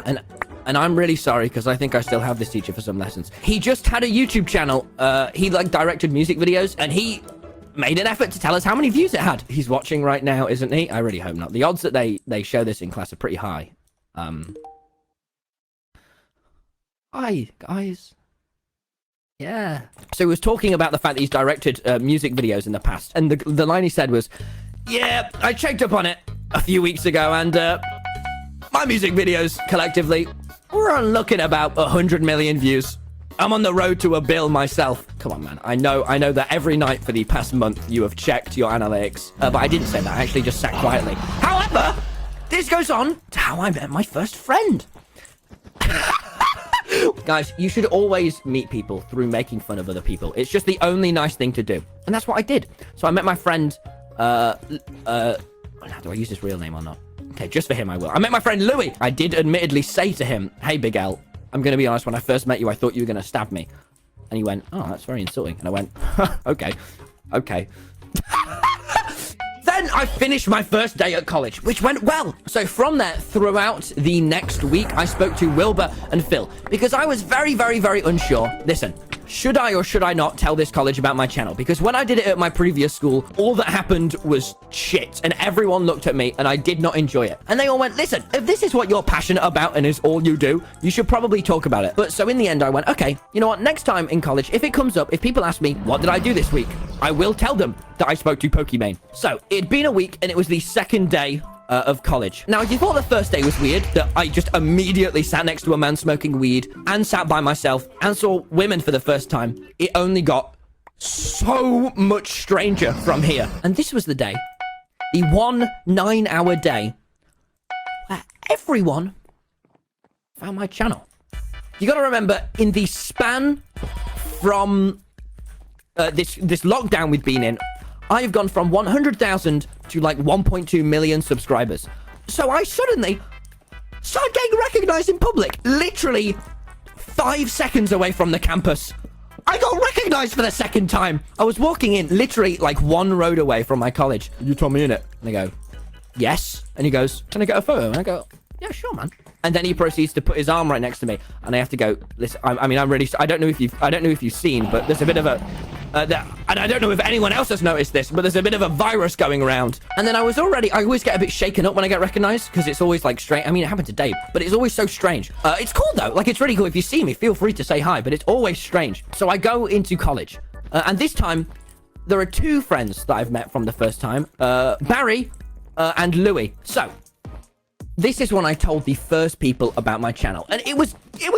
And I'm really sorry because I think I still have this teacher for some lessons. He just had a YouTube channel. He like directed music videos and he made an effort to tell us how many views it had. He's watching right now, isn't he? I really hope not. The odds that they show this in class are pretty high. Hi, guys. Yeah. So he was talking about the fact that he's directed music videos in the past. And the line he said was, yeah, I checked up on it a few weeks ago and my music videos collectively we're looking about 100 million views. I'm on the road to a bill myself. Come on, man. I know that every night for the past month you have checked your analytics. But I didn't say that. I actually just sat quietly. However, this goes on to how I met my first friend. Guys, you should always meet people through making fun of other people. It's just the only nice thing to do. And that's what I did. So I met my friend, do I use his real name or not? Okay, just for him I will. I met my friend Louis. I did admittedly say to him, hey, Big L, I'm going to be honest, when I first met you, I thought you were going to stab me. And he went, oh, that's very insulting. And I went, okay. Then I finished my first day at college, which went well. So from there, throughout the next week, I spoke to Wilbur and Phil because I was very, very, very unsure. Listen, should I or should I not tell this college about my channel? Because when I did it at my previous school, all that happened was shit. And everyone looked at me and I did not enjoy it. And they all went, listen, if this is what you're passionate about and is all you do, you should probably talk about it. But so in the end, I went, okay, you know what? Next time in college, if it comes up, if people ask me, what did I do this week? I will tell them that I spoke to Pokimane. So it'd been a week and it was the second day of college. Now, if you thought the first day was weird, that I just immediately sat next to a man smoking weed and sat by myself and saw women for the first time, it only got so much stranger from here. And this was the day, the 1 9-hour day, where everyone found my channel. You gotta remember, in the span from this lockdown we've been in, I've gone from 100,000 to like 1.2 million subscribers. So I suddenly started getting recognized in public. Literally 5 seconds away from the campus, I got recognized for the second time. I was walking in literally like 1 road away from my college. You told me in it. And I go, yes. And he goes, can I get a photo? And I go, yeah, sure, man. And then he proceeds to put his arm right next to me, and I have to go. Listen, I mean, I'm really. I don't know if you've seen, but there's a bit of a. And I don't know if anyone else has noticed this, but there's a bit of a virus going around. And then I always get a bit shaken up when I get recognized because it's always like strange. I mean, it happened to Dave, but it's always so strange. It's cool though. Like, it's really cool. If you see me, feel free to say hi, but it's always strange. So I go into college, and this time there are 2 friends that I've met from the first time, Barry and Louis. So this is when I told the first people about my channel, and it was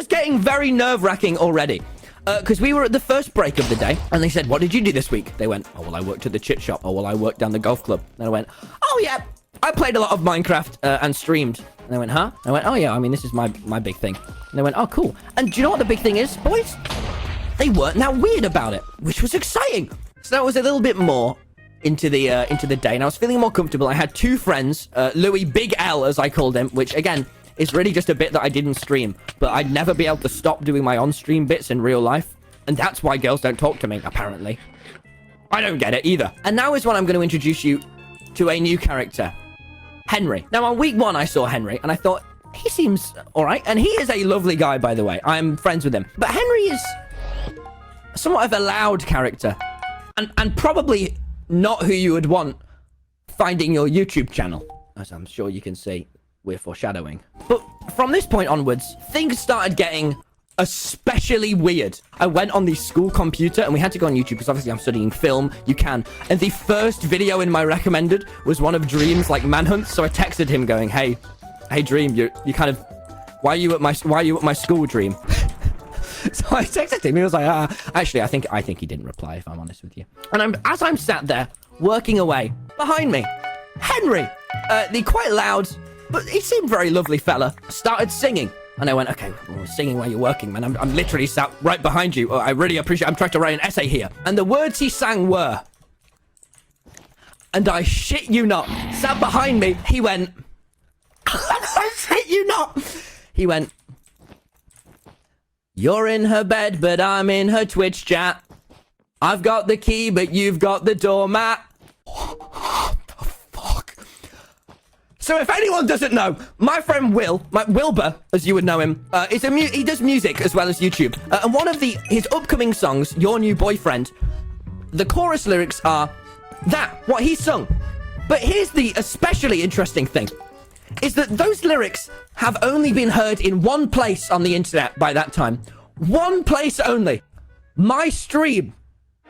getting very nerve-wracking already. Because we were at the first break of the day, and they said, what did you do this week? They went, oh, well, I worked at the chit shop. Oh, well, I worked down the golf club. And I went, oh, yeah, I played a lot of Minecraft and streamed. And they went, huh? And I went, oh, yeah, I mean, this is my big thing. And they went, oh, cool. And do you know what the big thing is, boys? They weren't now weird about it, which was exciting. So that was a little bit more into the day, and I was feeling more comfortable. I had 2 friends, Louis, Big L, as I called him, which, again, is really just a bit that I didn't stream, but I'd never be able to stop doing my on-stream bits in real life, and that's why girls don't talk to me, apparently. I don't get it either. And now is when I'm going to introduce you to a new character, Henry. Now, on week 1, I saw Henry, and I thought, he seems all right, and he is a lovely guy, by the way. I'm friends with him. But Henry is somewhat of a loud character, and probably not who you would want finding your YouTube channel, as I'm sure you can see. We're foreshadowing. But from this point onwards, things started getting especially weird. I went on the school computer, and we had to go on YouTube because obviously I'm studying film. You can. And the first video in my recommended was one of Dream's like manhunts. So I texted him going, hey Dream, you kind of, why are you at my school, Dream? So I texted him. He was like, actually, I think he didn't reply, if I'm honest with you. And as I'm sat there working away, behind me, Henry, the quite loud, but he seemed very lovely fella, started singing. And I went, okay, well, singing while you're working, man. I'm literally sat right behind you. I really appreciate, I'm trying to write an essay here. And the words he sang were, and I shit you not, sat behind me, he went, I shit you not. He went, you're in her bed, but I'm in her Twitch chat. I've got the key, but you've got the doormat. What the fuck? So if anyone doesn't know, my friend Wilbur, as you would know him, he does music as well as YouTube. And one of his upcoming songs, Your New Boyfriend, the chorus lyrics are what he sung. But here's the especially interesting thing, is that those lyrics have only been heard in one place on the internet by that time. One place only. My stream.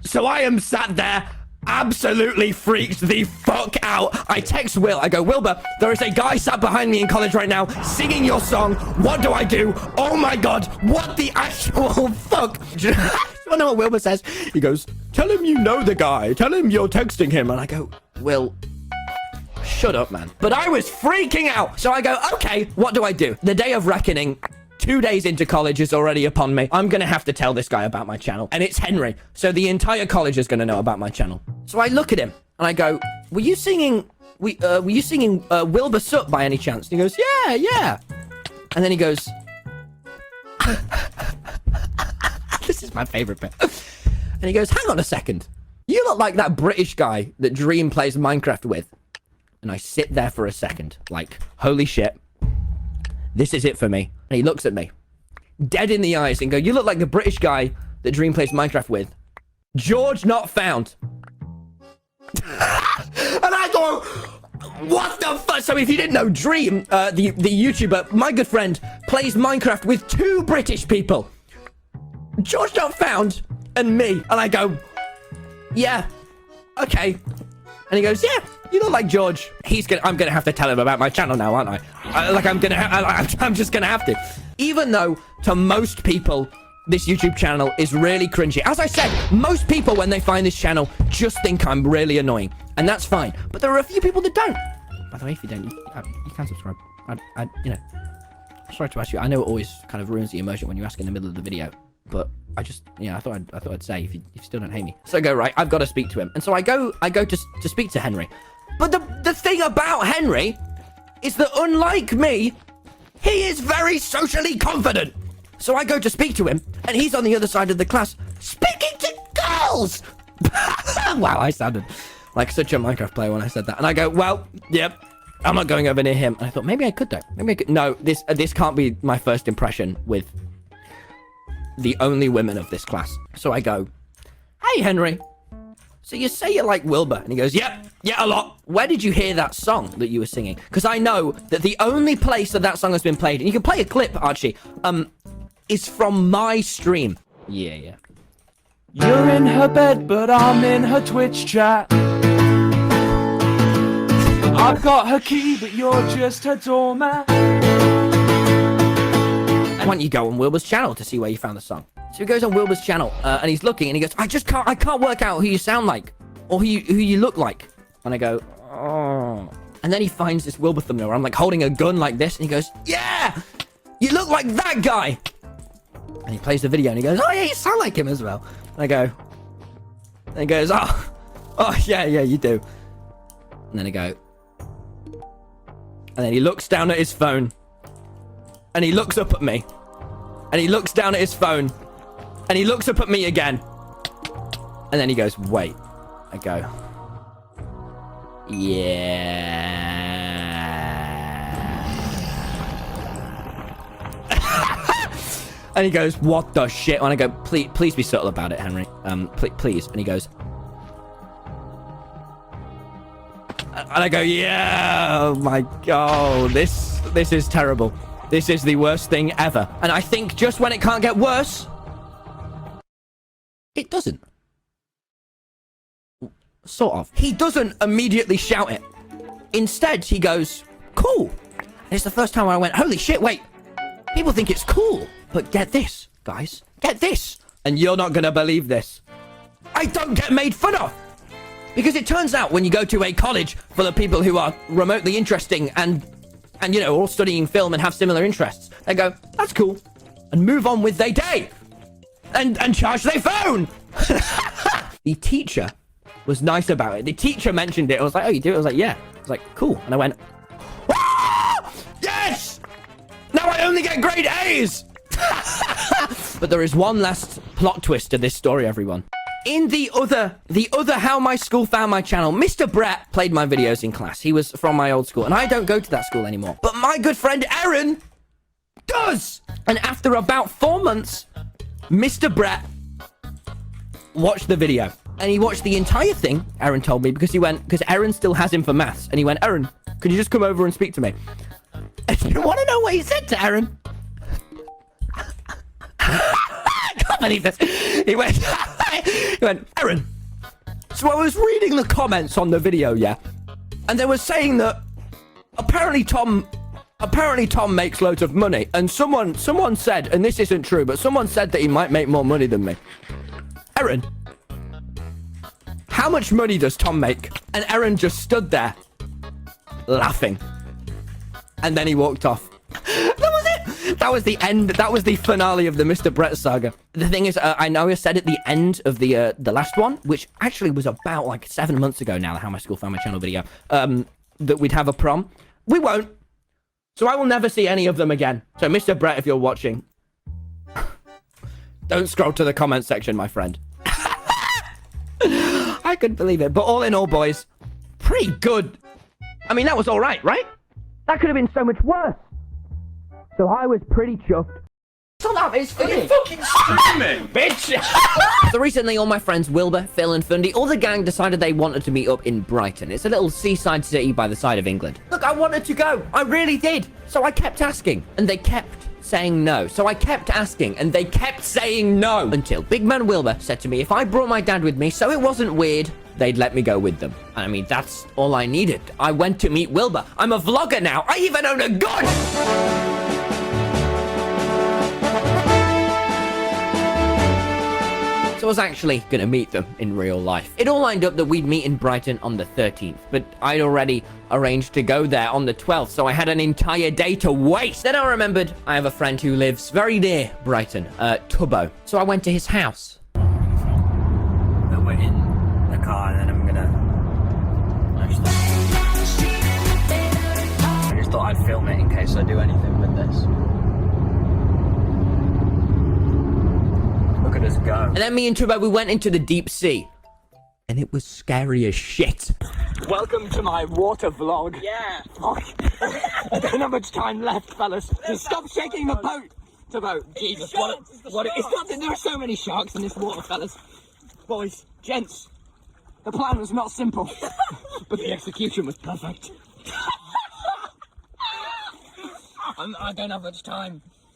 So I am sat there, absolutely freaked the fuck out. I text Will. I go, Wilbur, there is a guy sat behind me in college right now singing your song. What do I do? Oh my god, what the actual fuck? Do you want to know what Wilbur says? He goes, tell him you know the guy. Tell him you're texting him. And I go, Will, shut up, man. But I was freaking out. So I go, okay, what do I do? The day of reckoning, 2 days into college, is already upon me. I'm gonna have to tell this guy about my channel. And it's Henry. So the entire college is gonna know about my channel. So I look at him and I go, were you singing Wilbur Soot by any chance? And he goes, yeah. And then he goes, this is my favorite bit. And he goes, hang on a second. You look like that British guy that Dream plays Minecraft with. And I sit there for a second, like, holy shit. This is it for me. And he looks at me, dead in the eyes, and go, you look like the British guy that Dream plays Minecraft with. George not found. And I go, what the fuck? So if you didn't know, Dream, the YouTuber, my good friend, plays Minecraft with 2 British people. George not found and me. And I go, yeah, okay. And he goes, yeah, you look like George. I'm gonna have to tell him about my channel now, aren't I? I'm just gonna have to. Even though to most people, this YouTube channel is really cringy. As I said, most people, when they find this channel, just think I'm really annoying. And that's fine. But there are a few people that don't. By the way, if you don't, you can subscribe. You know, sorry to ask you. I know it always kind of ruins the immersion when you ask in the middle of the video. But I just, I thought I'd say if you still don't hate me. So I go, right, I've got to speak to him. And so I go to speak to Henry. But the thing about Henry is that unlike me, he is very socially confident. So I go to speak to him, and he's on the other side of the class speaking to girls. Wow, I sounded like such a Minecraft player when I said that. And I go, well, yep, I'm not going over near him. And I thought, maybe I could though. Maybe I could. No, this can't be my first impression with the only women of this class. So I go, hey, Henry. So you say you like Wilbur? And he goes, yeah, a lot. Where did you hear that song that you were singing? Because I know that the only place that song has been played, and you can play a clip, Archie, is from my stream. Yeah. You're in her bed, but I'm in her Twitch chat. I've got her key, but you're just her doormat. Why don't you go on Wilbur's channel to see where you found the song? So he goes on Wilbur's channel, and he's looking, and he goes, I can't work out who you sound like, or who you look like. And I go, oh. And then he finds this Wilbur thumbnail where I'm like holding a gun like this, and he goes, yeah, you look like that guy. And he plays the video, and he goes, oh yeah, you sound like him as well. And I go, and he goes, oh yeah, you do. And then I go, and then he looks down at his phone, and he looks up at me, and he looks down at his phone, and he looks up at me again, and then he goes, wait. I go, yeah. And he goes, what the shit? And I go, please be subtle about it, Henry. Please. And he goes, and I go, yeah, oh my god, this is terrible. This is the worst thing ever. And I think just when it can't get worse, it doesn't. Sort of. He doesn't immediately shout it. Instead, he goes, cool. And it's the first time I went, holy shit, wait. People think it's cool. But get this, guys. Get this. And you're not gonna believe this. I don't get made fun of. Because it turns out when you go to a college full of people who are remotely interesting and you know, all studying film and have similar interests, they go, that's cool. And move on with their day. And charge their phone. The teacher was nice about it. The teacher mentioned it. I was like, oh, you do it? I was like, yeah. I was like, cool. And I went, ah! Yes! Now I only get grade A's. But there is one last plot twist to this story, everyone. in the other How My School Found My channel, Mr. Brett played my videos in class. He was from my old school, and I don't go to that school anymore. But my good friend Aaron does! And after about 4 months, Mr. Brett watched the video. And he watched the entire thing, Aaron told me, because Aaron still has him for maths. And he went, Aaron, could you just come over and speak to me? And you want to know what he said to Aaron? I can't believe this. He went, Aaron, so I was reading the comments on the video, yeah? And they were saying that apparently Tom makes loads of money. And someone said, and this isn't true, but someone said that he might make more money than me. Aaron, how much money does Tom make? And Aaron just stood there, laughing. And then he walked off. That was it. That was the end. That was the finale of the Mr. Brett saga. The thing is, I know I said at the end of the last one, which actually was about like 7 months ago now, the How My School Found My channel video, that we'd have a prom. We won't. So I will never see any of them again. So Mr. Brett, if you're watching, don't scroll to the comment section, my friend. I couldn't believe it. But all in all, boys, pretty good. I mean, that was all right, right? That could have been so much worse. So I was pretty chuffed. Shut up, it's funny. Are you fucking screaming? Bitch! So recently, all my friends Wilbur, Phil, and Fundy, all the gang decided they wanted to meet up in Brighton. It's a little seaside city by the side of England. Look, I wanted to go. I really did. So I kept asking, and they kept saying no. So I kept asking, and they kept saying no. Until Big Man Wilbur said to me, if I brought my dad with me, so it wasn't weird, they'd let me go with them. I mean, that's all I needed. I went to meet Wilbur. I'm a vlogger now. I even own a gun! So I was actually going to meet them in real life. It all lined up that we'd meet in Brighton on the 13th, but I'd already arranged to go there on the 12th, so I had an entire day to waste. Then I remembered I have a friend who lives very near Brighton, Tubbo. So I went to his house. Then we're in the car, and then I'm gonna... I just thought I'd film it in case I do anything with this. Look at us go. And then me and Tubbo, we went into the deep sea. And it was scary as shit. Welcome to my water vlog. Yeah. Fuck. I don't have much time left, fellas. Just stop shaking the boat. The boat. Jesus, what? It's not that there are so many sharks in this water, fellas. Boys, gents, the plan was not simple, but the execution was perfect. I don't have much time.